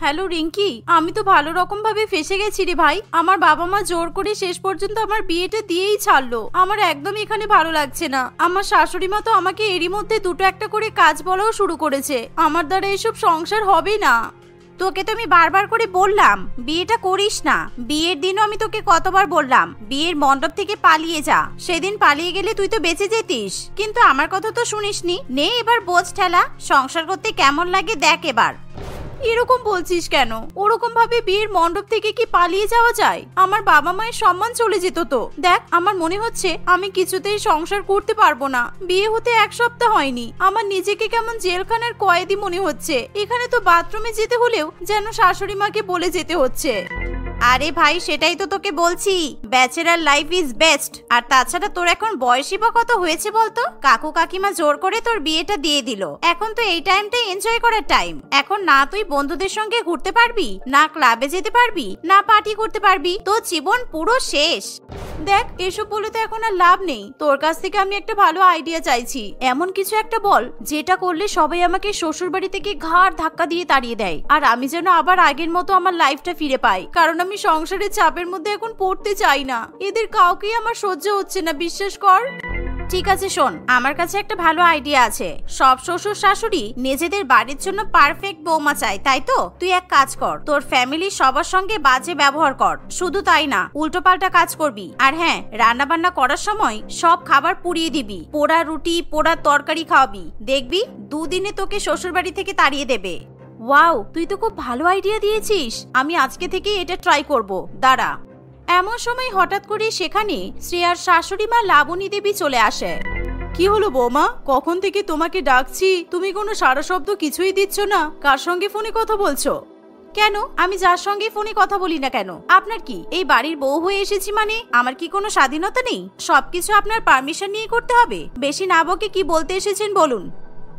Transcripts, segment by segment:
Hello Rinki, আমি তো ভালো রকম ভাবে ফেসে গেছি রে ভাই। আমার বাবা মা জোর করে শেষ পর্যন্ত আমার বিয়েটা দিয়েই ছাড়লো। আমার একদম এখানে ভালো লাগছে না। আমার শাশুড়ি মা তো আমাকে এরই মধ্যে দুটো একটা করে কাজ বলাও শুরু করেছে। আমার দ্বারা এসব সংসার হবে না। তোকে তো আমি বারবার করে বললাম বিয়েটা করিস না। বিয়ের দিনও আমি তোকে কতবার বললাম বিয়ের মণ্ডপ থেকে পালিয়ে যা। সেদিন পালিয়ে গেলে তুই তো বেঁচে যেতিস, কিন্তু আমার কথা তো শুনিসনি। নে এবার বোঝ ঠেলা, সংসার করতে কেমন লাগে দেখ এবার। এরকম বলছিস কেন? ওরকম ভাবে বিয়ের মণ্ডপ থেকে কি পালিয়ে যাওয়া যায়? আমার বাবা মায়ের সম্মান চলে যেত তো। দেখ, আমার মনে হচ্ছে আমি কিছুতেই সংসার করতে পারবো না। বিয়ে হতে এক সপ্তাহ হয়নি, আমার নিজেকে কেমন জেলখানার কয়েদি মনে হচ্ছে। এখানে তো বাথরুমে যেতে হলেও যেন শাশুড়ি মাকে বলে যেতে হচ্ছে। আরে ভাই, সেটাই তো তোকে বলছি, ব্যাচেলার লাইফ ইজ বেস্ট। আর তাছাড়া তোর এখন বয়সই বা কত হয়েছে বলতো? কাকু কাকিমা জোর করে তোর বিয়েটা দিয়ে দিল। এখন তো এই টাইমটাই এনজয় করার টাইম। এখন না তুই বন্ধুদের সঙ্গে ঘুরতে পারবি, না ক্লাবে যেতে পারবি, না পার্টি করতে পারবি। তোর জীবন পুরো শেষ। দেখ, এসব বলে তো এখন আর লাভ নেই। তোর কাছ থেকে আমি একটা ভালো আইডিয়া চাইছি। এমন কিছু একটা বল যেটা করলে সবাই আমাকে শ্বশুর বাড়ি থেকে ঘাড় ধাক্কা দিয়ে তাড়িয়ে দেয়, আর আমি যেন আবার আগের মতো আমার লাইফটা ফিরে পাই। কারণ আমি সংসারের চাপের মধ্যে এখন পড়তে চাই না। এদের কাউকেই আমার সহ্য হচ্ছে না, বিশ্বাস কর। ঠিক আছে শোন, আমার কাছে একটা ভালো আইডিয়া আছে। সব শ্বশুর শাশুড়ি নিজেদের বাড়ির জন্য পারফেক্ট বৌমা চাই, তাই তো? তুই এক কাজ কর, তোর ফ্যামিলির সবার সঙ্গে বাজে ব্যবহার কর। শুধু তাই না, উল্টো পাল্টা কাজ করবি। আর হ্যাঁ, রান্না বান্না করার সময় সব খাবার পুড়িয়ে দিবি। পোড়া রুটি, পোড়া তরকারি খাওয়াবি। দেখবি দুদিনে তোকে শ্বশুর বাড়ি থেকে তাড়িয়ে দেবে। ওয়াও, তুই তো খুব ভালো আইডিয়া দিয়েছিস। আমি আজকে থেকে এটা ট্রাই করব। দাঁড়া। এমন সময় হঠাৎ করে সেখানে শ্রেয়ার শাশুড়ি মা লাবণী দেবী চলে আসে। কি হলো বৌমা, কখন থেকে তোমাকে ডাকছি, তুমি কোনো সারা শব্দ কিছুই দিচ্ছ না। কার সঙ্গে ফোনে কথা বলছো? কেন, আমি যার সঙ্গে ফোনে কথা বলি না কেন, আপনার কি? এই বাড়ির বউ হয়ে এসেছি মানে আমার কি কোনো স্বাধীনতা নেই? সবকিছু আপনার পারমিশন নিয়ে করতে হবে? বেশি না বকে কি বলতে এসেছেন বলুন।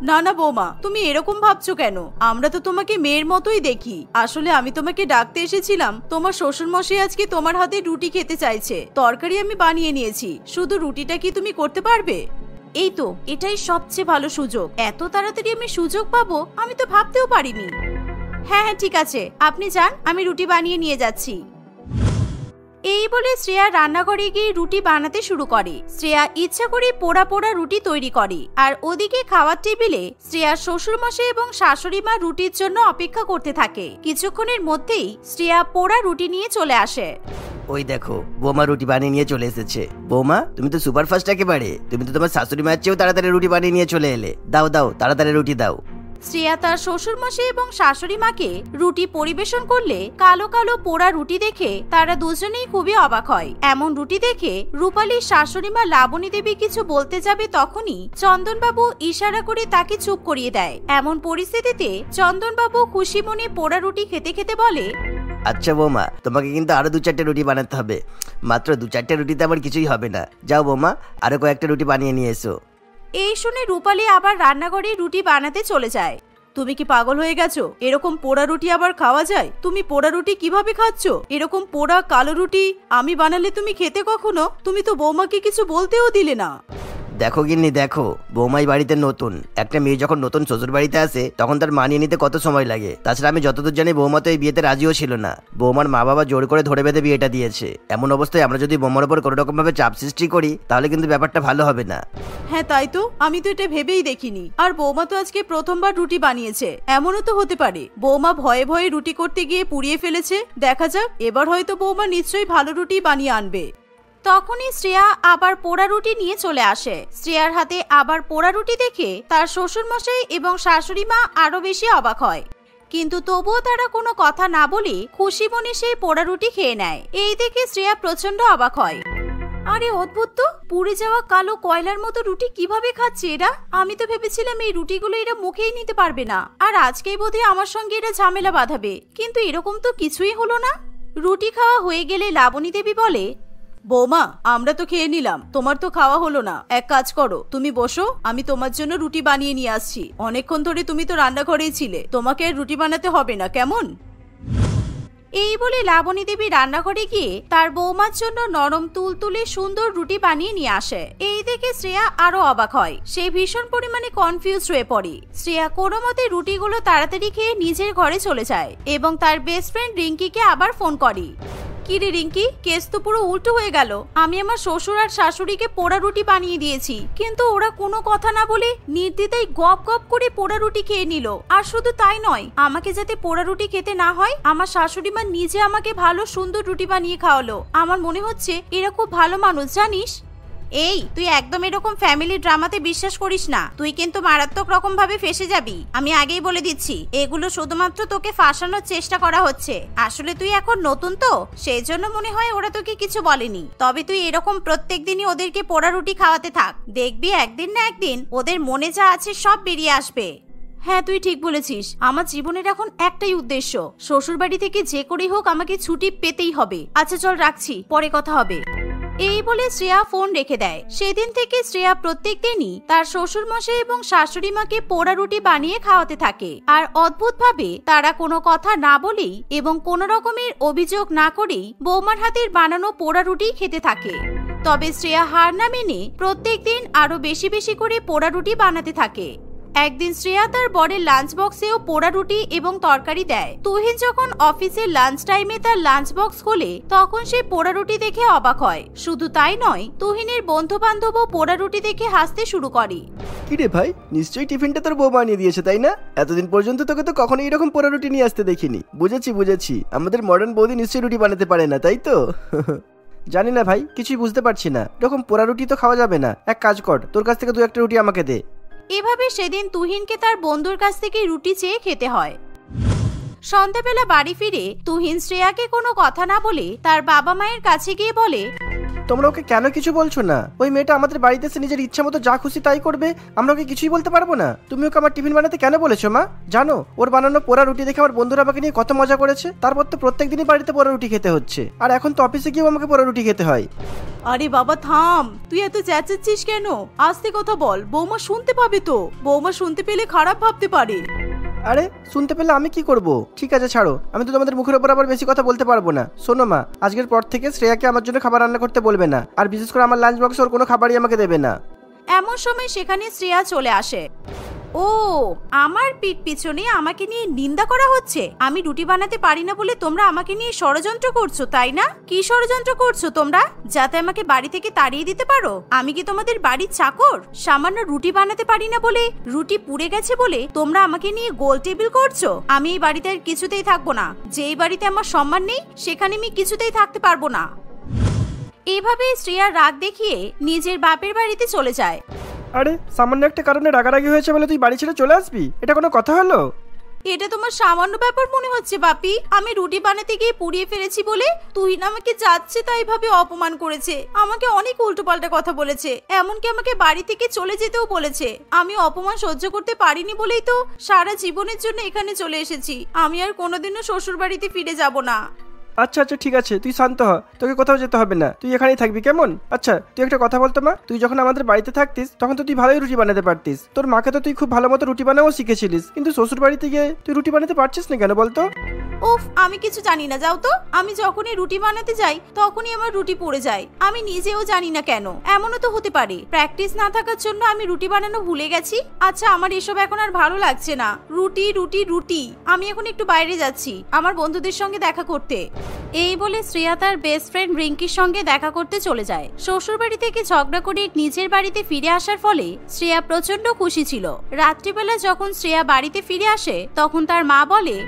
না না বৌমা, তুমি এরকম ভাবছো কেন? আমরা তো তোমাকে মেয়ের মতোই দেখি। আসলে আমি তোমাকে ডাকতে এসেছিলাম, তোমার শ্বশুর মশাই আজকে তোমার হাতে রুটি খেতে চাইছে। তরকারি আমি বানিয়ে নিয়েছি, শুধু রুটিটা কি তুমি করতে পারবে? এই তো, এটাই সবচেয়ে ভালো সুযোগ। এত তাড়াতাড়ি আমি সুযোগ পাবো আমি তো ভাবতেও পারিনি। হ্যাঁ হ্যাঁ ঠিক আছে, আপনি যান, আমি রুটি বানিয়ে নিয়ে যাচ্ছি। এই বলে শ্রেয়া রান্নাঘরে গিয়ে রুটি বানাতে শুরু করে। শ্রেয়া ইচ্ছা করে পোড়া পোড়া রুটি তৈরি করে। আর ওদিকে খাওয়ার টেবিলে শ্রেয়ার শ্বশুরমশাই এবং শাশুড়ি মা রুটির জন্য অপেক্ষা করতে থাকে। কিছুক্ষণের মধ্যেই শ্রেয়া পোড়া রুটি নিয়ে চলে আসে। ওই দেখো, বৌমা রুটি বানিয়ে নিয়ে চলে এসেছে। বৌমা, তুমি তো সুপারফাস্ট একেবারে। তুমি তো তোমার শাশুড়ি মায়ের চেয়েও তাড়াতাড়ি রুটি বানিয়ে নিয়ে চলে এলে। দাও দাও, তাড়াতাড়ি রুটি দাও। শ্রেয়া তার শ্বশুরমশাই এবং শাশুড়ি মাকে রুটি পরিবেশন করলে কালো কালো পোড়া রুটি দেখে তারা দুজনেই খুবই অবাক হয়। এমন রুটি দেখে রূপালীর শাশুড়ি মা লাবণী দেবী কিছু বলতে যাবে, তখনই চন্দনবাবু ইশারা করে তাকে চুপ করিয়ে দেয়। এমন পরিস্থিতিতে চন্দনবাবু খুশি মনে পোড়া রুটি খেতে খেতে বলে, আচ্ছা বৌমা, তোমাকে কিন্তু আরো 2-4টে রুটি বানাতে হবে। মাত্র 2-4টে রুটিতে আবার কিছুই হবে না। যাও বৌমা, আরো কয়েকটা রুটি বানিয়ে নিয়ে এসো। এই শুনে রূপালী আবার রান্নাঘরে রুটি বানাতে চলে যায়। তুমি কি পাগল হয়ে গেছো? এরকম পোড়া রুটি আবার খাওয়া যায়? তুমি পোড়া রুটি কিভাবে খাচ্ছ? এরকম পোড়া কালো রুটি আমি বানালে তুমি খেতে কখনো? তুমি তো বৌমাকে কিছু বলতেও দিলে না। দেখো গিন্নি, দেখো, বৌমাই বাড়িতে নতুন। একটা মেয়ে যখন নতুন শ্বশুর বাড়িতে আসে তখন তার মানিয়ে নিতে কত সময় লাগে। তাছাড়া আমি যতদূর জানি বৌমা তো এই বিয়েতে রাজিও ছিল না। বৌমার মা বাবা জোর করে ধরে বেঁধে বিয়েটা দিয়েছে। এমন অবস্থায় আমরা যদি বৌমার উপর কোনো রকম ভাবে চাপ সৃষ্টি করি তাহলে কিন্তু ব্যাপারটা ভালো হবে না। হ্যাঁ তাই তো, আমি তো এটা ভেবেই দেখিনি। আর বৌমা তো আজকে প্রথমবার রুটি বানিয়েছে। এমনও তো হতে পারে বৌমা ভয়ে ভয়ে রুটি করতে গিয়ে পুড়িয়ে ফেলেছে। দেখা যাক, এবার হয়তো বৌমা নিশ্চয়ই ভালো রুটি বানিয়ে আনবে। তখনই শ্রেয়া আবার পোড়া রুটি নিয়ে চলে আসে। শ্রেয়ার হাতে আবার পোড়া রুটি দেখে তার শ্বশুরমশাই এবং শাশুড়ি মা আরো বেশি অবাক হয়, কিন্তু তবুও তারা কোনো কথা না বলে খুশি মনে সেই পোড়া রুটি খেয়ে নেয়। এই দেখে শ্রেয়া প্রচন্ড অবাক হয়। আরে অদ্ভুত তো, পুড়ে যাওয়া কালো কয়লার মতো রুটি কিভাবে খাচ্ছে এরা? আমি তো ভেবেছিলাম এই রুটিগুলো এরা মুখেই নিতে পারবে না, আর আজকেই বোধহয় আমার সঙ্গে এরা ঝামেলা বাঁধাবে। কিন্তু এরকম তো কিছুই হলো না। রুটি খাওয়া হয়ে গেলে লাবণী দেবী বলে, বৌমা, আমরা তো খেয়ে নিলাম, তোমার তো খাওয়া হলো না। এক কাজ করো, তুমি বসো, আমি তোমার জন্য রুটি বানিয়ে নিয়ে আসছি। অনেকক্ষণ ধরে তুমি তো রান্নাঘরেই ছিলে, তোমাকে আর রুটি বানাতে হবে না, কেমন? এই বলে লাবণী দেবী রান্নাঘরে গিয়ে তার বৌমার জন্য নরম তুলতুলে সুন্দর রুটি বানিয়ে নিয়ে আসে। এই দেখে শ্রেয়া আরো অবাক হয়। সে ভীষণ পরিমাণে কনফিউজ হয়ে পড়ে। শ্রেয়া কোনো মতে রুটিগুলো তাড়াতাড়ি খেয়ে নিজের ঘরে চলে যায় এবং তার বেস্ট ফ্রেন্ড রিঙ্কিকে আবার ফোন করে। কিরে রিঙ্কি, কেস তো পুরো উল্টো হয়ে গেল। আমি আমার শ্বশুর আর শাশুড়িকে পোড়া রুটি বানিয়ে দিয়েছি, কিন্তু ওরা কোনো কথা না বলে নির্দ্বিধায় গপ গপ করে পোড়া রুটি খেয়ে নিল। আর শুধু তাই নয়, আমাকে যাতে পোড়া রুটি খেতে না হয়, আমার শাশুড়ি মা নিজে আমাকে ভালো সুন্দর রুটি বানিয়ে খাওয়ালো। আমার মনে হচ্ছে এরা খুব ভালো মানুষ, জানিস। এই, তুই একদম এরকম ফ্যামিলি ড্রামাতে বিশ্বাস করিস না। তুই কিন্তু মারাত্মক রকম ভাবে ফেসে যাবি। আমি আগেই বলে দিচ্ছি, এগুলো শুধুমাত্র তোকে ফাঁসানোর চেষ্টা করা হচ্ছে। আসলে তুই এখন নতুন তো, সেই জন্য মনে হয় ওরা তোকে কিছু বলেনি। তবে তুই এরকম প্রত্যেক দিনই ওদেরকে পোড়া রুটি খাওয়াতে থাক, দেখবি একদিন না একদিন ওদের মনে যা আছে সব বেরিয়ে আসবে। হ্যাঁ, তুই ঠিক বলেছিস। আমার জীবনের এখন একটাই উদ্দেশ্য, শ্বশুর বাড়ি থেকে যে করেই হোক আমাকে ছুটি পেতেই হবে। আচ্ছা চল রাখছি, পরে কথা হবে। এই বলে শ্রেয়া ফোন রেখে দেয়। সেদিন থেকে শ্রেয়া প্রত্যেক দিনই তার শ্বশুর মশাই এবং শাশুড়ি মাকে পোড়া রুটি বানিয়ে খাওয়াতে থাকে। আর অদ্ভুত ভাবে তারা কোনো কথা না বলেই এবং কোনো রকমের অভিযোগ না করেই বৌমার হাতের বানানো পোড়া রুটি খেতে থাকে। তবে শ্রেয়া হার না মেনে প্রত্যেক দিন আরো বেশি বেশি করে পোড়া রুটি বানাতে থাকে। একদিন শ্রেয়া তার বরের লাঞ্চ বক্সেও পোড়া রুটি এবং তরকারি দেয়। তুহিন যখন অফিসের লাঞ্চ টাইমে তার লাঞ্চ বক্স খোলে, তখন সে পোড়া রুটি দেখে অবাক হয়। শুধু তাই নয়, তুহিনের বন্ধু বান্ধবও পোড়া রুটি দেখে হাসতে শুরু করে। কিরে ভাই, নিশ্চয়ই টিফিনটা তোর বউ বানিয়ে দিয়েছে, তাই না? এতদিন পর্যন্ত তোকে তো কখনো এরকম পোড়া রুটি নিয়ে আসতে দেখিনি। বুঝেছি, আমাদের মডার্ন বৌদি নিশ্চয়ই রুটি বানাতে পারে না, তাই তো? জানি না ভাই, কিছুই বুঝতে পারছি না। এরকম পোড়া রুটি তো খাওয়া যাবে না। এক কাজ কর, তোর কাছ থেকে 2-1টা রুটি আমাকে দে। এভাবে সেদিন তুহিনকে তার বন্ধুর কাছ থেকে রুটি চেয়ে খেতে হয়। সন্ধ্যাবেলা বাড়ি ফিরে তুহিন শ্রেয়াকে কোনো কথা না বলে তার বাবা মায়ের কাছে গিয়ে বলে, তোমরা ওকে কেন কিছু বলছো না? ওই মেয়েটা আমাদের বাড়িতে এসে নিজের ইচ্ছা মতো যা খুশি তাই করবে, আমরা ওকে কিছুই বলতে পারবো না? তুমি ওকে আমার টিফিন বানাতে কেন বলেছো মা? জানো, ওর বানানো পোড়া রুটি দেখে আমার বন্ধুরা আমাকে নিয়ে কত মজা করেছে। তারপর তো প্রত্যেক দিনই বাড়িতে পোড়া রুটি খেতে হচ্ছে, আর এখন তো অফিসে গিয়েও আমাকে পোড়া রুটি খেতে হয়। আরে বাবা থাম, তুই এত চেঁচাচ্ছিস কেন? আস্তে কথা বল, বৌমা শুনতে পাবে তো। বৌমা শুনতে পেলে খারাপ ভাবতে পারে। আরে শুনতে পেলে আমি কি করব? ঠিক আছে ছাড়ো, আমি তো তোমাদের মুখের উপর আবার বেশি কথা বলতে পারবো না। শোনো মা, আজকের পর থেকে শ্রেয়াকে আমার জন্য খাবার রান্না করতে বলবে না, আর বিশেষ করে আমার লাঞ্চ বক্সে ওর কোনো খাবারই আমাকে দেবে না। এমন সময় সেখানে শ্রেয়া চলে আসে। ও, আমার পিঠ পিছনে আমাকে নিয়ে নিন্দা করা হচ্ছে। আমি রুটি বানাতে পারি না বলে তোমরা আমাকে নিয়ে ষড়যন্ত্র করছো, তাই না? কি ষড়যন্ত্র করছো তোমরা, যাতে আমাকে বাড়ি থেকে তাড়িয়ে দিতে পারো? আমি কি তোমাদের বাড়ির চাকর? সামান্য রুটি বানাতে পারি না বলে, রুটি পুড়ে গেছে বলে তোমরা আমাকে নিয়ে গোল টেবিল করছো? আমি এই বাড়িতে আর কিছুতেই থাকবো না। যেই বাড়িতে আমার সম্মান নেই, সেখানে আমি কিছুতেই থাকতে পারবো না। এভাবে শ্রেয়া রাগ দেখিয়ে নিজের বাপের বাড়িতে চলে যায়। আরে সামান্য একটা কারণে রাগারাগি হয়েছে বলে তুই বাড়ি ছেড়ে চলে আসবি? এটা কোনো কথা হলো? এটা তোমার সামান্য ব্যাপার মনে হচ্ছে বাপি? আমি রুটি বানাতে গিয়ে পুড়িয়ে ফেলেছি বলে তুহিন আমাকে যাচ্ছে তাই ভাবে অপমান করেছে। আমাকে অনেক উল্টোপাল্টা কথা বলেছে, এমনকি আমাকে বাড়ি থেকে চলে যেতেও বলেছে। আমি অপমান সহ্য করতে পারিনি বলেই তো সারা জীবনের জন্য এখানে চলে এসেছি। আমি আর কোনোদিনও শ্বশুর বাড়িতে ফিরে যাব না। আচ্ছা ঠিক আছে, তুই শান্ত হ, তোকে কোথাও যেতে হবে না, তুই এখানেই থাকবি, কেমন? আচ্ছা তুই একটা কথা বলতো মা, তুই যখন আমাদের বাড়িতে থাকতিস তখন তো তুই ভালোই রুটি বানাতে পারতিস। তোর মাকে তো তুই খুব ভালো মতো রুটি বানাও শিখেছিলিস, কিন্তু শ্বশুর বাড়িতে গিয়ে তুই রুটি বানাতে পারছিস না কেন বলতো? উফ, আমি কিছু জানি না, যাও তো। আমি যখনই রুটি বানাতে যাই তখনই আমার রুটি পড়ে যায়। আমি নিজেও জানি না কেন। এমনও তো হতে পারে প্র্যাকটিস না থাকার জন্য আমি রুটি বানানো ভুলে গেছি। আচ্ছা, আমার এসব এখন আর ভালো লাগছে না। রুটি রুটি রুটি। আমি এখন একটু বাইরে যাচ্ছি আমার বন্ধুদের সঙ্গে দেখা করতে। এই বলে শ্রেয়া তার বেস্ট ফ্রেন্ড রিঙ্কির সঙ্গে দেখা করতে চলে যায়। শ্বশুর বাড়ি থেকে ঝগড়া করে নিজের বাড়িতে ফিরে আসার ফলে শ্রেয়া প্রচন্ড খুশি ছিল। রাত্রিবেলা যখন শ্রেয়া বাড়িতে ফিরে আসে তখন তার মা বলে,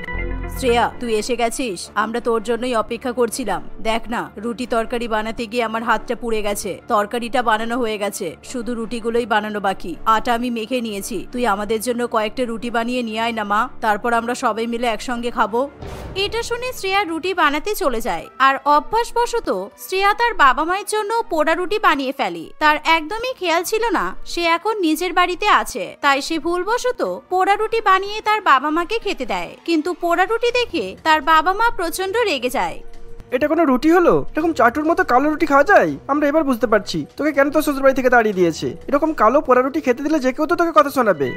শ্রেয়া তুই এসে গেছিস, আমরা তোর জন্যই অপেক্ষা করছিলাম। দেখ না, রুটি তরকারি বানাতে গিয়ে আমার হাতটা পুড়ে গেছে। তরকারিটা বানানো হয়ে গেছে, শুধু রুটিগুলোই বানানো বাকি। আটা আমি মেখে নিয়েছি, তুই আমাদের জন্য কয়েকটা রুটি বানিয়ে নিয়ে আয় না মা, তারপর আমরা সবাই মিলে একসঙ্গে খাবো। এটা শুনে শ্রেয়া রুটি বানাতে চলে যায়। আর অভ্যাসবশত শ্রেয়া তার বাবা মায়ের জন্য পোড়া রুটি বানিয়ে ফেলে। তার একদমই খেয়াল ছিল না সে এখন নিজের বাড়িতে আছে, তাই সে ভুলবশত পোড়া রুটি বানিয়ে তার বাবা মাকে খেতে দেয়। কিন্তু পোড়া রুটি দেখে তার বাবা মা প্রচন্ড রেগে যায়। এটা কোনো রুটি হলো? এরকম চাটুর মতো কালো রুটি খাওয়া যায়? আমরা এবার বুঝতে পারছি তোকে কেন তোর শ্বশুর বাড়ি থেকে তাড়িয়ে দিয়েছে। এরকম কালো পোড়া রুটি খেতে দিলে যে কেউ তো তোকে কথা শোনাবে।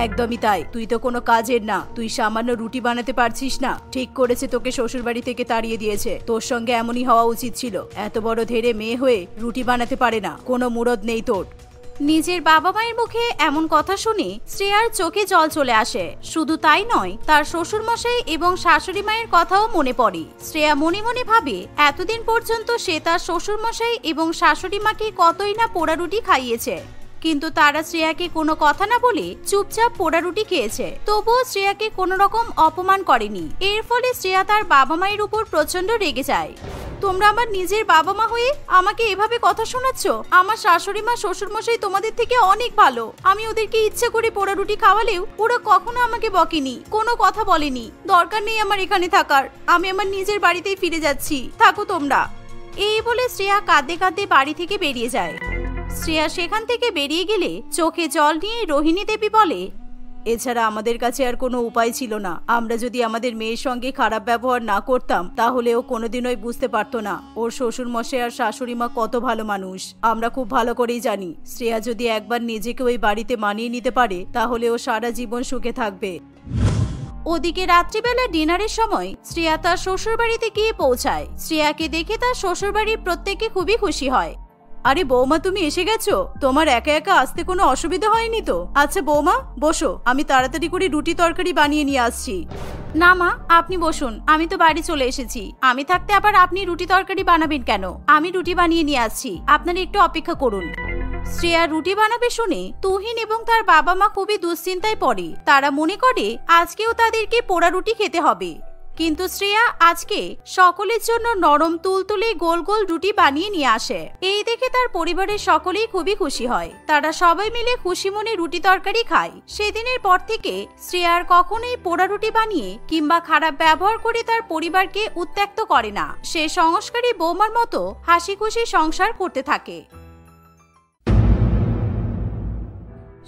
একদমই তাই, তুই তো কোনো কাজের না, তুই সামান্য রুটি বানাতে পারছিস না। ঠিক করেছে, তোকে শ্বশুর বাড়ি থেকে তাড়িয়ে দিয়েছে। তোর সঙ্গে এমনই হওয়া উচিত ছিল। এত বড় ধেড়ে মেয়ে হয়ে রুটি বানাতে পারে না, কোনো মুরদ নেই তোর। নিজের বাবা মায়ের মুখে এমন কথা শুনে শ্রেয়ার চোখে জল চলে আসে। শুধু তাই নয়, তার শ্বশুর মশাই এবং শাশুড়ি মায়ের কথাও মনে পড়ে। শ্রেয়া মনে মনে ভাবে, এতদিন পর্যন্ত সে তার শ্বশুর মশাই এবং শাশুড়ি মাকে কতই না পোড়া রুটি খাইয়েছে, কিন্তু তারা শ্রেয়াকে কোনো কথা না বলে চুপচাপ পোড়া রুটি খেয়েছে। তবুও শ্রেয়াকে কোনো রকম অপমান করেনি। এর ফলে শ্রেয়া তার বাবা মায়ের উপর প্রচন্ড রেগে যায়। তোমরা আমার নিজের বাবা মা হয়ে আমাকে এভাবে কথা শোনাচ্ছ? আমার শাশুড়ি মা শ্বশুর মশাই তোমাদের থেকে অনেক ভালো। আমি ওদেরকে ইচ্ছে করে পোড়া রুটি খাওয়ালেও ওরা কখনো আমাকে বকেনি, কোনো কথা বলেনি। দরকার নেই আমার এখানে থাকার, আমি আমার নিজের বাড়িতেই ফিরে যাচ্ছি, থাকো তোমরা। এই বলে শ্রেয়া কাঁদতে কাঁদতে বাড়ি থেকে বেরিয়ে যায়। শ্রেয়া সেখান থেকে বেরিয়ে গেলে চোখে জল নিয়ে রোহিণী দেবী বলে, এছাড়া আমাদের কাছে আর কোনো উপায় ছিল না। আমরা যদি আমাদের মেয়ের সঙ্গে খারাপ ব্যবহার না করতাম তাহলে ও কোনোদিনই বুঝতে পারতো না ওর শ্বশুর মশাই আর শাশুড়ি মা কত ভালো মানুষ। আমরা খুব ভালো করেই জানি শ্রেয়া যদি একবার নিজেকে ওই বাড়িতে মানিয়ে নিতে পারে তাহলে ও সারা জীবন সুখে থাকবে। ওদিকে রাত্রিবেলা ডিনারের সময় শ্রেয়া তার শ্বশুর বাড়িতে গিয়ে পৌঁছায়। শ্রেয়াকে দেখে তার শ্বশুর বাড়ির প্রত্যেকে খুবই খুশি হয়। আরে বৌমা, তুমি এসে গেছো? তোমার একা একা আসতে কোনো অসুবিধা হয়নি তো? আচ্ছা বৌমা বসো, আমি তাড়াতাড়ি করে রুটি তরকারি বানিয়ে নিয়ে আসছি। না মা, আপনি বসুন, আমি তো বাড়ি চলে এসেছি। আমি থাকতে আবার আপনি রুটি তরকারি বানাবেন কেন? আমি রুটি বানিয়ে নিয়ে আসছি, আপনারা একটু অপেক্ষা করুন। শ্রেয়া রুটি বানাবে শুনে তুহিন এবং তার বাবা মা খুবই দুশ্চিন্তায় পড়ে। তারা মনে করে আজকেও তাদেরকে পোড়া রুটি খেতে হবে, কিন্তু শ্রেয়া আজকে সকলের জন্য নরম তুলতুলে গোল গোল রুটি বানিয়ে নিয়ে আসে। এই দেখে তার পরিবারের সকলেই খুবই খুশি হয়। তারা সবাই মিলে খুশি মনে রুটি তরকারি খায়। সেদিনের পর থেকে শ্রেয়া আর কখনোই পোড়া রুটি বানিয়ে কিংবা খারাপ ব্যবহার করে তার পরিবারকে উত্ত্যক্ত করে না। সে সংস্কারী বৌমার মতো হাসি খুশি সংসার করতে থাকে।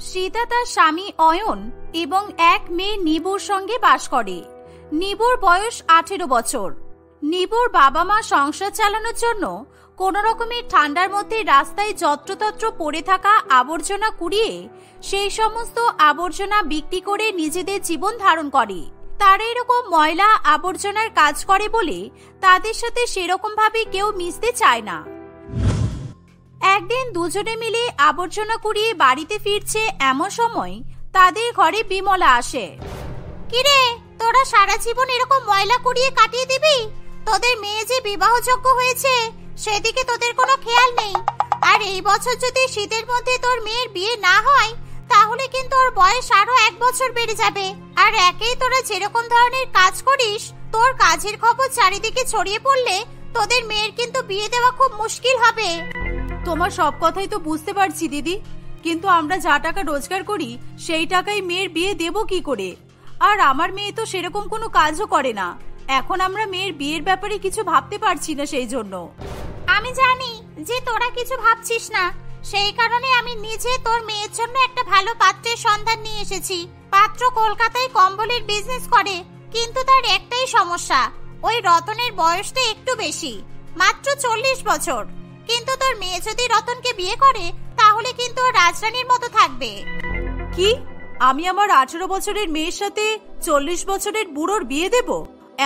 সীতা তার স্বামী অয়ন এবং এক মেয়ে নিবুর সঙ্গে বাস করে। নিবুর বয়স 18 বছর। নিবুর বাবা মা সংসার চালানোর জন্য কোন রকমের ঠান্ডার মধ্যে রাস্তায় যত্রতত্র পড়ে থাকা আবর্জনা কুড়িয়ে সেই সমস্ত আবর্জনা বিক্রি করে নিজেদের জীবন ধারণ করে। তারা এরকম ময়লা আবর্জনার কাজ করে বলে তাদের সাথে সেরকম ভাবে কেউ মিশতে চায় না। একদিন দুজনে মিলে আবর্জনা কুড়িয়ে বাড়িতে ফিরছে, এমন সময় তাদের ঘরে বিমলা আসে। কিরে, তোরা সারা জীবন এরকম ময়লা কুড়িয়ে কাটিয়ে দিবি? তোদের মেয়ে যে বিবাহযোগ্য হয়েছে সেদিকে তোদের কোনো খেয়াল নেই। আর এই বছর যদি শীতের মধ্যে তোর মেয়ের বিয়ে না হয় তাহলে কিন্তু ওর বয়স আরো 1 বছর বেড়ে যাবে। আর একেই তোরা যেরকম ধরনের কাজ করিস, তোর কাজের খবর চারিদিকে ছড়িয়ে পড়লে তোদের মেয়ের কিন্তু বিয়ে দেওয়া খুব মুশকিল হবে। তোমার সব কথাই তো বুঝতে পারছি দিদি, কিন্তু আমরা যা টাকা রোজগার করি সেই টাকায় মেয়ের বিয়ে দেব কি করে? আর আমার মেয়ে তো সেরকম কোনো কাজও করে না। এখন আমরা মেয়ের বিয়ের ব্যাপারে কিছু ভাবতে পারছি না। সেই জন্য আমি জানি যে তোরা কিছু ভাবছিস না, সেই কারণে আমি নিজে তোর মেয়ের জন্য একটা ভালো পাত্রের সন্ধান নিয়ে এসেছি। পাত্র কলকাতায় কম্বলের বিজনেস করে, কিন্তু তার একটাই সমস্যা, ওই রতনের বয়সটা একটু বেশি, মাত্র 40 বছর। কিন্তু তোর মেয়ে যদি রতনকে বিয়ে করে তাহলে কিন্তু রাজরানীর মতো থাকবে। কি? আমি আমার 18 বছরের মেয়ের সাথে 40 বছরের বুড়োর বিয়ে দেব?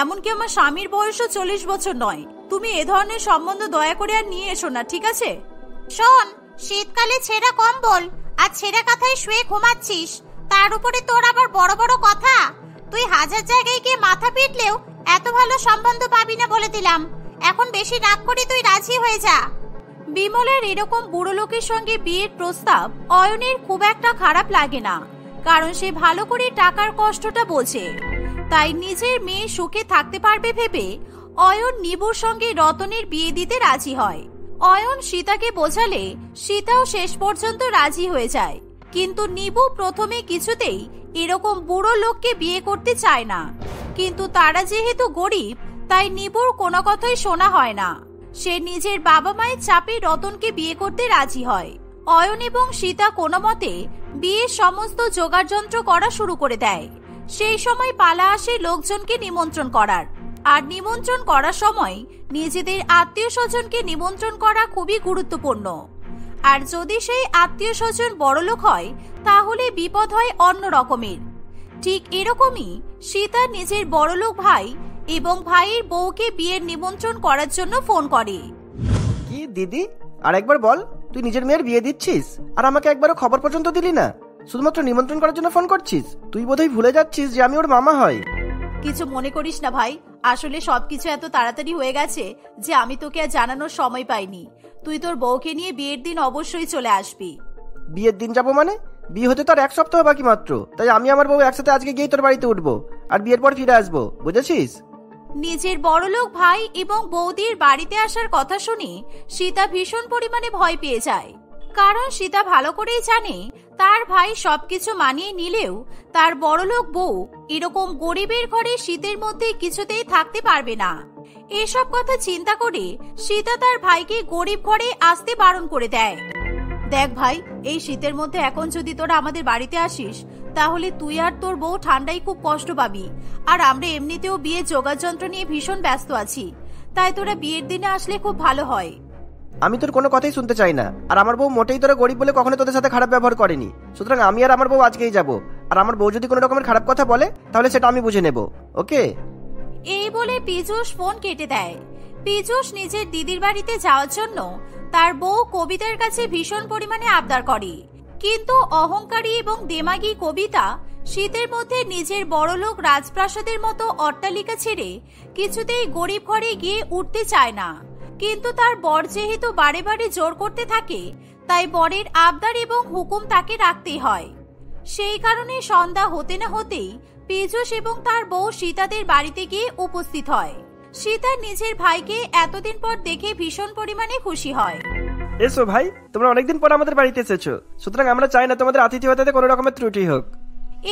এমনকি আমার স্বামীর বয়সও 40 বছর নয়। তুমি এ ধরনের সম্বন্ধ দয়া করে আর নিয়ে এসো না, ঠিক আছে? শোন, শীতকালে ছেঁড়া কম্বল আর ছেঁড়া কাঁথায় শুয়ে ঘুমাচ্ছিস, তার উপরে তোর আবার বড় বড় কথা। তুই 1000 জায়গায় গিয়ে মাথা পিটলেও এত ভালো সম্বন্ধ পাবি না বলে দিলাম। এখন বেশি রাগ করে তুই রাজি হয়ে যা। বিমলার এরকম বুড়ো লোকের সঙ্গে বিয়ের প্রস্তাব অয়নের খুব একটা খারাপ লাগে না, কারণ সে ভালো করে টাকার কষ্টটা বোঝে। তাই নিজের মেয়ে সুখে থাকতে পারবে ভেবে অয়ন নিবুর সঙ্গে রতনের বিয়ে দিতে রাজি হয়। অয়ন সীতাকে বোঝালে সীতাও শেষ পর্যন্ত রাজি হয়ে যায়, কিন্তু নিবু প্রথমে কিছুতেই এরকম বুড়ো লোককে বিয়ে করতে চায় না। কিন্তু তারা যেহেতু গরিব, তাই নিবুর কোনো কথাই শোনা হয় না। সে নিজের বাবা মায়ের চাপে রতনকে বিয়ে করতে রাজি হয়। অয়ন এবং সীতা কোনো মতে বিয়ের সমস্ত জোগাড়যন্ত্র করা শুরু করে দেয়। সেই সময় পালা আসে লোকজনকে নিমন্ত্রণ করার। আর নিমন্ত্রণ করার সময় নিজেদের আত্মীয় স্বজনকে নিমন্ত্রণ করা খুবই গুরুত্বপূর্ণ। আর যদি সেই আত্মীয় স্বজন বড়লোক হয় তাহলে বিপদ হয় অন্য রকমের। ঠিক এরকমই সীতা নিজের বড়লোক ভাই এবং ভাইয়ের বউকে বিয়ের নিমন্ত্রণ করার জন্য ফোন করে। কি দিদি, আর একবার বল, তুই নিজের মেয়ের বিয়ে দিচ্ছিস আর আমাকে একবারও খবর পর্যন্ত দিলি না, শুধুমাত্র নিমন্ত্রণ করার জন্য ফোন করছিস? তুই বোধহয় ভুলে যাচ্ছিস যে আমি ওর মামা হয়। কিছু মনে করিস না ভাই, আসলে সবকিছু এত তাড়াতাড়ি হয়ে গেছে যে আমি তোকে আর জানানোর সময় পাইনি। তুই তোর বউকে নিয়ে বিয়ের দিন অবশ্যই চলে আসবি। বিয়ের দিন যাবো মানে? বিয়ে হতে তো আর 1 সপ্তাহ বাকি মাত্র, তাই আমি আমার বউ একসাথে আজকে গিয়ে তোর বাড়িতে উঠবো আর বিয়ের পর ফিরে আসবো, বুঝেছিস? নিজের বড়লোক ভাই এবং বৌদির বাড়িতে আসার কথা শুনে সীতা ভীষণ পরিমাণে ভয় পেয়ে যায়। কারণ সীতা ভালো করেই জানে তার ভাই সবকিছু মানিয়ে নিলেও তার বড়লোক বউ এরকম গরিবের ঘরে শীতের মধ্যে কিছুতেই থাকতে পারবে না। এসব কথা চিন্তা করে সীতা তার ভাইকে গরিব ঘরে আসতে বারণ করে দেয়। দেখ ভাই, এই শীতের মধ্যে এখন যদি তোরা আমাদের বাড়িতে আসিস তাহলে তুই আর তোর বউ ঠান্ডায় খুব কষ্ট পাবি, আর আমরা এমনিতেও বিয়ের জোগাড় যন্ত্র নিয়ে ভীষণ ব্যস্ত আছি, তাই তোরা বিয়ের দিনে আসলে খুব ভালো হয়। আমি তোর কোনো কথাই শুনতে চাই না, আর আমার বউ মোটেই তোরা গরিব বলে কখনো তোদের সাথে খারাপ ব্যবহার করেনি, সুতরাং আমি আর আমার বউ আজকেই যাব। আর আমার বউ যদি কোনো রকমের খারাপ কথা বলে তাহলে সেটা আমি বুঝে নেব, ওকে? এই বলে পীযূষ ফোন কেটে দেয়। পীযূষ নিজের দিদির বাড়িতে যাওয়ার জন্য তার বউ কবিতার কাছে ভীষণ পরিমাণে আবদার করে, কিন্তু অহংকারী এবং দেমাগী কবিতা শীতের মধ্যে নিজের বড়লোক রাজপ্রাসাদের মতো অট্টালিকা ছেড়ে কিছুতেই গরিব ঘরে গিয়ে উঠতে চায় না। কিন্তু তার বর যেহেতু বারে বারে জোর করতে থাকে, তাই বরের আবদার এবং হুকুম তাকে রাখতেই হয়। সেই কারণে সন্ধ্যা হতে না হতেই পীযূষ এবং তার বউ সীতাদের বাড়িতে গিয়ে উপস্থিত হয়। সীতা নিজের ভাইকে এতদিন পর দেখে ভীষণ পরিমাণে খুশি হয়। এসো ভাই, তোমরা অনেকদিন পর আমাদের বাড়িতে এসেছো, সুতরাং আমরা চাই না তোমাদের আতিথেয়তাতে কোনো রকমের ত্রুটি হোক।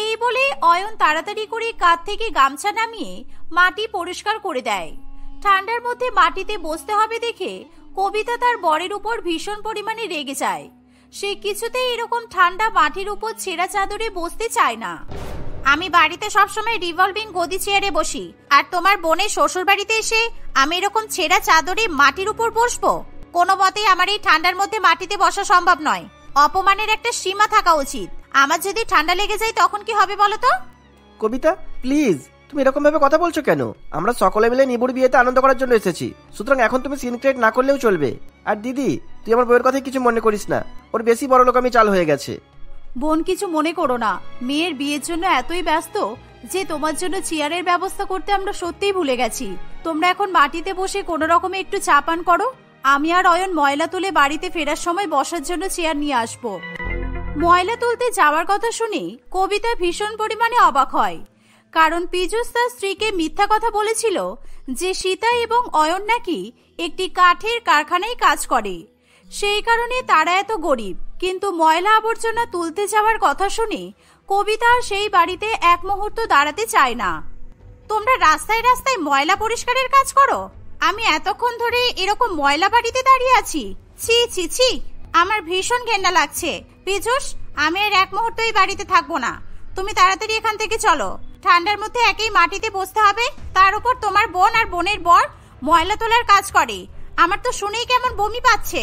এই বলে অয়ন তাড়াতাড়ি করে কাঁধ থেকে গামছা নামিয়ে মাটি পরিষ্কার করে দেয়। ঠান্ডার মধ্যে মাটিতে বসতে হবে দেখে কবিতা তার বরের উপর ভীষণ পরিমাণে রেগে যায়। সে কিছুতেই এরকম ঠান্ডা মাটির উপর ছেঁড়া চাদরে বসতে চায় না। আমি বাড়িতে সবসময় রিভলভিং গদি চেয়ারে বসি, আর তোমার বোনের শ্বশুর বাড়িতে এসে আমি এরকম ছেঁড়া চাদরে মাটির উপর বসবো? কোনো মতেই আমার এই ঠান্ডার মধ্যে মাটিতে বসা সম্ভব নয়। অপমানের একটা সীমা থাকা উচিত। আমার যদি ঠান্ডা লেগে যায় তখন কি হবে বলো তো? কবিতা প্লিজ, তুমি এরকম ভাবে কথা বলছো কেন? আমরা সকলে মিলে নিবুর বিয়েতে আনন্দ করার জন্য এসেছি, সুতরাং এখন তুমি সিন ক্রিয়েট না করলেও চলবে। আর দিদি, তুই আমার বউয়ের কথায় কিছু মনে করিস না, ওর বেশি বড় লোক আমি চাল হয়ে গেছে। বোন, কিছু মনে করো না, মেয়ের বিয়ের জন্য এতই ব্যস্ত যে তোমার জন্য চেয়ারের ব্যবস্থা করতে আমরা সত্যিই ভুলে গেছি। তোমরা এখন মাটিতে বসে কোনো রকমে একটু চা পান করো, আমি আর অয়ন ময়লা তুলে বাড়িতে ফেরার সময় বসার জন্য চেয়ার নিয়ে আসবো। ময়লা তুলতে যাওয়ার কথা শুনে কবিতা ভীষণ পরিমাণে অবাক হয়, কারণ পীযূষ তার স্ত্রীকে মিথ্যা কথা বলেছিল যে সীতা এবং অয়ন নাকি একটি কাঠের কারখানায় কাজ করে, সেই কারণে তারা এত গরিব। কিন্তু ময়লা আবর্জনা তুলতে যাওয়ার কথা শুনে কবিতা সেই বাড়িতে এক মুহূর্ত দাঁড়াতে চায় না। তোমরা রাস্তায় রাস্তায় ময়লা পরিষ্কারের কাজ করো, আমি এতক্ষণ ধরে এরকম ময়লা বাড়িতে দাঁড়িয়ে আছি। ছি ছি ছি, আমার ভীষণ ঘেন্না লাগছে। পীযূষ, আমি আর এক মুহূর্ত এই বাড়িতে থাকবো না, তুমি তাড়াতাড়ি এখান থেকে চলো। ঠান্ডার মধ্যে একেই মাটিতে বসতে হবে, তার উপর তোমার বোন আর বোনের বর ময়লা তোলার কাজ করে। আমার তো শুনেই কেমন বমি পাচ্ছে।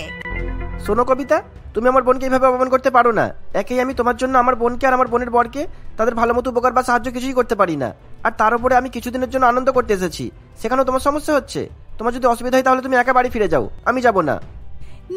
শোনো কবিতা, তুমি আমার বোনকে এইভাবে অপমান করতে পারো না। একেই আমি তোমার জন্য আমার বোনকে আর আমার বোনের বরকে তাদের ভালো মতো উপকার বা সাহায্য কিছুই করতে পারি না, আর তার উপরে আমি কিছুদিনের জন্য আনন্দ করতে এসেছি, সেখানেও তোমার সমস্যা হচ্ছে। তোমার যদি অসুবিধা হয় তাহলে তুমি একা বাড়ি ফিরে যাও, আমি যাব না।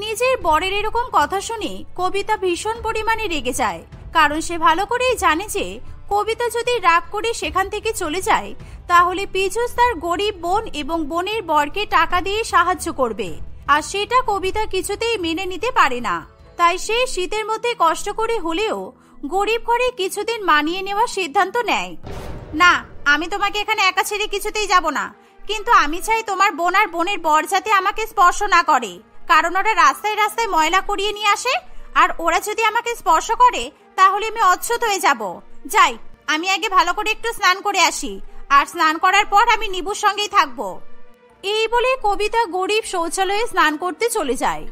নিজের বরের এরকম কথা শুনে কবিতা ভীষণ পরিমাণে রেগে যায়, কারণ সে ভালো করেই জানে যে কবিতা যদি রাগ করে সেখান থেকে চলে যায় তাহলে পীযূষ তার গরিব বোন এবং বোনের বরকে টাকা দিয়ে সাহায্য করবে, আর সেটা কবিতা কিছুতেই মেনে নিতে পারে না। তাই সে শীতের মধ্যে কষ্ট করে হলেও গরিব ঘরে কিছুদিন মানিয়ে নেওয়ার সিদ্ধান্ত নেয়। না, আমি তোমাকে এখানে একা ছেড়ে কিছুতেই যাব না, কিন্তু আমি চাই তোমার বোন আর বোনের বর যাতে আমাকে স্পর্শ না করে, কারণ ওরা রাস্তায় রাস্তায় ময়লা কুড়িয়ে নিয়ে আসে, আর ওরা যদি আমাকে স্পর্শ করে তাহলে আমি অচ্ছুত হয়ে যাব। যাই, আমি আগে ভালো করে একটু স্নান করে আসি, আর স্নান করার পর আমি নিবুর সঙ্গেই থাকবো। এই বলে কবিতা গরিব শৌচালয়ে স্নান করতে চলে যায়।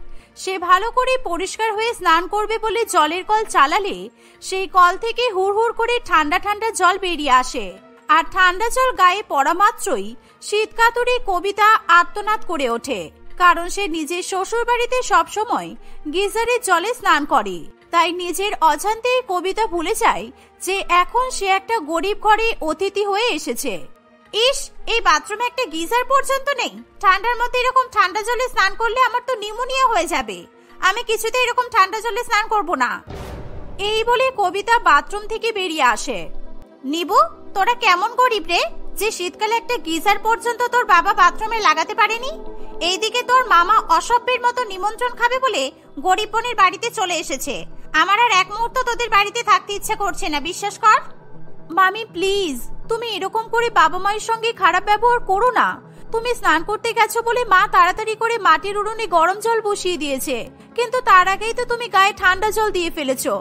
সে ভালো করে পরিষ্কার হয়ে স্নান করবে বলে জলের কল চালালে সেই কল থেকে হুড় হুড় করে ঠান্ডা ঠান্ডা জল বেরিয়ে আসে, আর ঠান্ডা জল গায়ে পড়া মাত্রই শীতকাতুরে কবিতা আর্তনাদ করে ওঠে, কারণ সে নিজের শ্বশুর বাড়িতে সবসময় গিজারের জলে স্নান করে। তাই নিজের অজান্তেই কবিতা ভুলে যায় যে এখন সে একটা গরিব ঘরে অতিথি হয়ে এসেছে। ইস, এই বাথরুমে একটা গিজার পর্যন্ত নেই। ঠান্ডার মধ্যে এরকম ঠান্ডা জলে স্নান করলে আমার তো নিউমোনিয়া হয়ে যাবে। আমি কিছুতে এরকম ঠান্ডা জলে স্নান করব না। এই বলে কবিতা বাথরুম থেকে বেরিয়ে আসে। নিবু, তোরা কেমন গরিব রে, যে শীতকালে একটা গিজার পর্যন্ত তোর বাবা বাথরুমে লাগাতে পারেনি। এইদিকে তোর মামা অসভ্যের মতো নিমন্ত্রণ খাবে বলে গরিব বোনের বাড়িতে চলে এসেছে। আমার আর এক মুহূর্ত তোদের বাড়িতে থাকতে ইচ্ছে করছে না, বিশ্বাস কর। মামি প্লিজ, তুমি এরকম করে বাবা মায়ের সঙ্গে খারাপ ব্যবহার করো না। তুমি স্নান করতে গেছো বলে মা তাড়াতাড়ি করে মাটির উনুনে গরম জল বসিয়ে দিয়েছে, কিন্তু তার আগেই তো তুমি গায়ে ঠান্ডা জল দিয়ে ফেলেছো।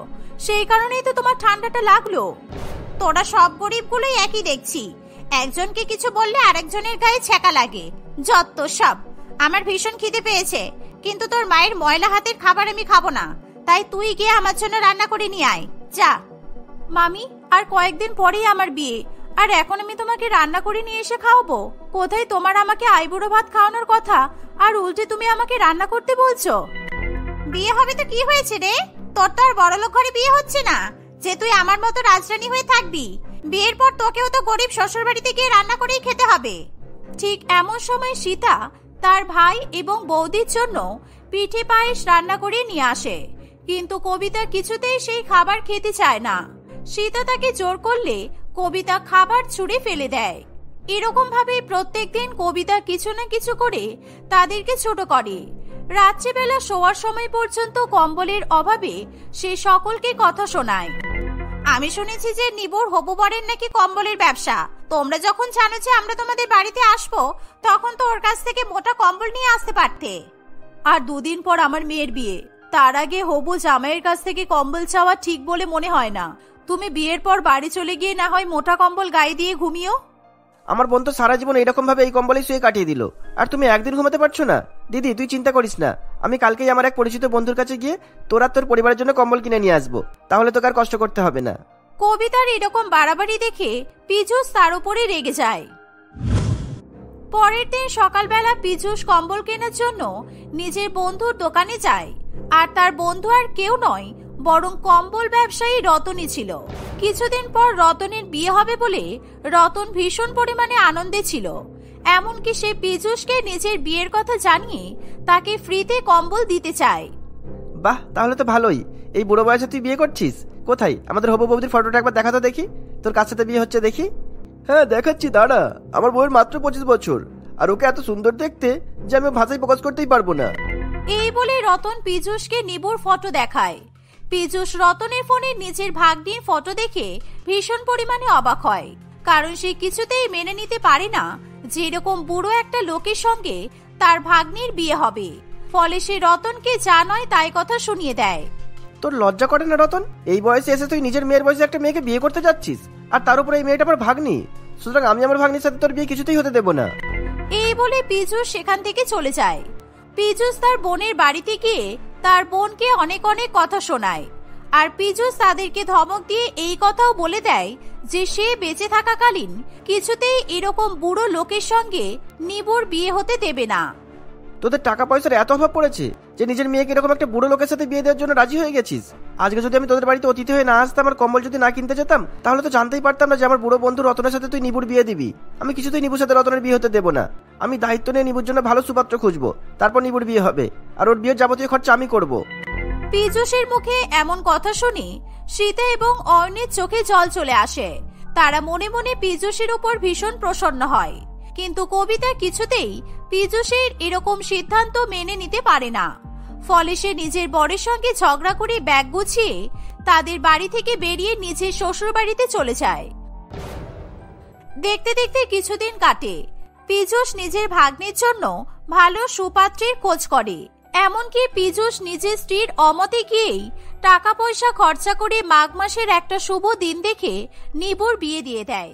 সেই কারণেই তো তোমার ঠান্ডাটা লাগলো। তোরা সব গরিবগুলোই একই দেখছি, একজনকে কিছু বললে আরেকজনের গায়ে ছ্যাঁকা লাগে। যত সব। আমার ভীষণ খিদে পেয়েছে, কিন্তু তোর মায়ের ময়লা হাতের খাবার আমি খাবো না। তাই তুই গিয়ে আমার জন্য রান্না করে নিয়ে আয়, যা। মামি, আর কয়েকদিন পরেই আমার বিয়ে, আর এখন আমি তোমাকে রান্না করে নিয়ে এসে খাওয়াবো? কোথায় তোমার আমাকে আইবুড়ো ভাত খাওয়ানোর কথা, আর উল্টে তুমি আমাকে রান্না করতে বলছো? বিয়ে হবে তো কি হয়েছে রে? তোর তো আর বড়লোক ঘরে বিয়ে হচ্ছে না যে তুই আমার মতো রাজরানী হয়ে থাকবি। বিয়ের পর তোকেও তো গরিব শ্বশুর বাড়িতে গিয়ে রান্না করেই খেতে হবে। ঠিক এমন সময় সীতা তার ভাই এবং বৌদির জন্য পিঠে পায়েস রান্না করে নিয়ে আসে, কিন্তু কবিতা কিছুতেই সেই খাবার খেতে চায় না। সীতা তাকে জোর করলে কবিতা খাবার ছুঁড়ে ফেলে দেয়। এরকম ভাবে প্রত্যেকদিন কবিতা কিছু না কিছু করে তাদেরকে ছোট করে। রাত্রিবেলা শোয়ার সময় পর্যন্ত কম্বলের অভাবে সে সকলকে কথা শোনায়। আমি শুনেছি যে নিবুর হবু বরের নাকি কম্বলের ব্যবসা। তোমরা যখন জানো যে আমরা তোমাদের বাড়িতে আসবো, তখন তো ওর কাছ থেকে মোটা কম্বল নিয়ে আসতে পারতে। আর দুদিন পর আমার মেয়ের বিয়ে, তার আগে হবু জামাইয়ের কাছ থেকে কম্বল চাওয়া ঠিক বলে মনে হয় না। তুমি বিয়ের পর বাড়ি চলে গিয়ে না হয় মোটা কম্বল গায়ে দিয়ে ঘুমিও। আমার বোন তো সারা জীবন এইরকম ভাবে এই কম্বলে শুয়ে কাটিয়ে দিল, আর তুমি একদিন ঘুমাতে পারছো না? দিদি, তুই চিন্তা করিস না, আমি কালকেই আমার এক পরিচিত বন্ধুর কাছে গিয়ে তোর আর তোর পরিবারের জন্য কম্বল কিনে নিয়ে আসবো, তাহলে তোকে আর কষ্ট করতে হবে না। কবিতার এরকম বাড়াবাড়ি দেখে পীযূষ তার উপরে রেগে যায়। পরের দিন সকালবেলা পীযূষ কম্বল কেনার জন্য নিজের বন্ধুর দোকানে যায়, আর তার বন্ধু আর কেউ নয় বরং কম্বল ব্যবসায়ী রতনই ছিল। কিছুদিন পর রতনের বিয়ে হবে বলে রতন ভীষণ পরিমাণে আনন্দে ছিল। এমনকি সে পীযূষকে নিজের বিয়ের কথা জানিয়ে তাকে ফ্রিতে কম্বল দিতে চায়। বাহ, তাহলে তো ভালোই। এই বুড়ো বয়সে তুই বিয়ে করছিস? কোথায় আমাদের হবু বৌদির ফটোটা একবার দেখা তো দেখি, তোর কার সাথে বিয়ে হচ্ছে দেখি। হ্যাঁ দেখাচ্ছি, দাঁড়া। আমার বউয়ের মাত্র 25 বছর, আর ওকে এত সুন্দর দেখতে যে আমি ভাষায় প্রকাশ করতেই পারবো না। এই বলে রতন পীযূষকে নিবুর ফটো দেখায়। পীযূষ রতনের ফোনে নিজের ভাগ্নির ফটো দেখে ভীষণ পরিমাণে অবাক হয়, কারণ সে কিছুতেই মেনে নিতে পারে না যে এরকম বুড়ো একটা লোকের সঙ্গে তার ভাগ্নির বিয়ে হবে। ফলে সে রতনকে যা নয় তাই কথা শুনিয়ে দেয়। তোর লজ্জা করে না রতন? এই বয়সে এসে তুই নিজের মেয়ের বয়সে একটা মেয়েকে বিয়ে করতে যাচ্ছিস, আর তার উপরে এই মেয়েটা আমার ভাগ্নি। সুতরাং আমি আমার ভাগ্নির সাথে তোর বিয়ে কিছুতেই হতে দেব না। এই বলে পীযূষ সেখান থেকে চলে যায়। পীযূষ তার বোনের বাড়িতে গিয়ে তার বোনকে অনেক অনেক কথা শোনায়, আর পীযূষ তাদেরকে ধমক দিয়ে এই কথাও বলে দেয় যে সে বেঁচে থাকাকালীন কিছুতেই এরকম বুড়ো লোকের সঙ্গে নিবুর বিয়ে হতে দেবে না। তোদের টাকা পয়সার এত অভাব পড়েছে যে নিজের মেয়েকে এরকম একটা বুড়ো লোকের সাথে বিয়ে দেওয়ার জন্য রাজি হয়ে গেছিস। আজকে যদি আমি তোদের বাড়িতে অতিথি হয়ে না আসতাম, আমার কম্বল যদি না কিনতে যেতাম, তাহলে তো জানতেই পারতাম না যে আমার বুড়ো বন্ধু রতনের সাথে তুই নিবুর বিয়ে দিবি। আমি কিছুতেই নিবুর সাথে রতনের বিয়ে হতে দেবো না। আমি দায়িত্ব নিয়ে নিবুর জন্য ভালো সুপাত্র খুঁজবো, তারপর নিবুর বিয়ে হবে, আর ওর বিয়ের যাবতীয় খরচা আমি করব। পীযূষের মুখে এমন কথা শুনে সীতা এবং অর্ণের চোখে জল চলে আসে। তারা মনে মনে পীযূষের উপর ভীষণ প্রসন্ন হয়, কিন্তু কবিতা কিছুতেই পীযূষের এরকম সিদ্ধান্ত মেনে নিতে পারে না। ফলে সে নিজের বরের সঙ্গে ঝগড়া করে ব্যাগ গুছিয়ে তাদের বাড়ি থেকে বেরিয়ে নিজের শ্বশুর বাড়িতে চলে যায়। দেখতে দেখতে কিছুদিন কাটে। পীযূষ নিজের ভাগ্নের জন্য ভালো সুপাত্রের খোঁজ করে। এমনকি পীযূষ নিজের স্ত্রীর অমতে গিয়েই টাকা পয়সা খরচা করে মাঘ মাসের একটা শুভ দিন দেখে নিবুর বিয়ে দিয়ে দেয়।